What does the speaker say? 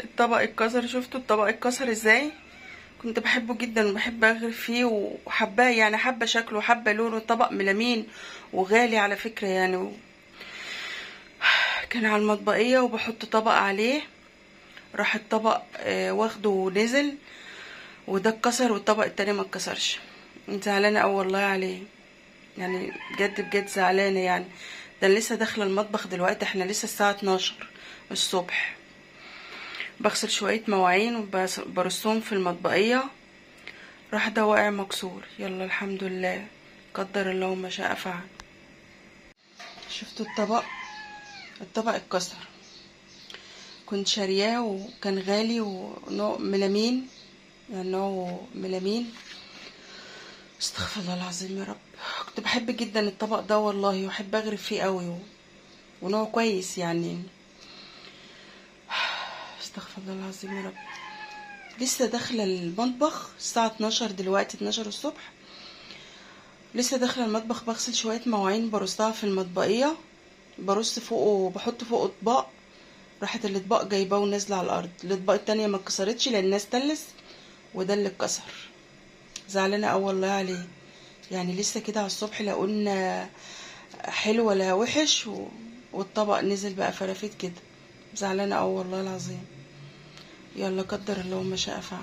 الطبق اتكسر. شفتوا الطبق اتكسر ازاي؟ كنت بحبه جدا وبحب اغرف فيه وحباه، يعني حابه شكله وحابه لونه. طبق ميلامين وغالي على فكره يعني. كان على المطبقيه وبحط طبق عليه، راح الطبق واخده ونزل، وده اتكسر والطبق التاني ما اتكسرش. زعلانه اوي والله عليه، يعني بجد بجد زعلانه يعني. ده أنا لسه داخله المطبخ دلوقتي، احنا لسه الساعه 12 الصبح، بغسل شويه مواعين وبرصهم في المطبقيه، راح ده واقع مكسور. يلا الحمد لله، قدر الله ما شاء فعل. شفتوا الطبق اتكسر. كنت شارياه وكان غالي ونوع ميلامين، يعني نوع ميلامين. استغفر الله العظيم يا رب. كنت بحب جدا الطبق ده والله، واحب اغرف فيه قوي ونوع كويس يعني. استغفر الله العظيم يا رب. لسه داخله المطبخ الساعه 12 دلوقتي، 12 الصبح، لسه داخله المطبخ بغسل شويه مواعين برصها في المطبقيه، برص فوقه بحط فوقه اطباق، راحت الاطباق جايباه ونازله على الارض. الاطباق التانية ما اتكسرتش لان الناس تلس، وده اللي اتكسر. زعلانه اوي والله عليه، يعني لسه كده على الصبح لا قلنا حلو ولا وحش والطبق نزل بقى فرافيت كده. زعلانه اوي والله العظيم. يلا قدر الله ما شاء فعل.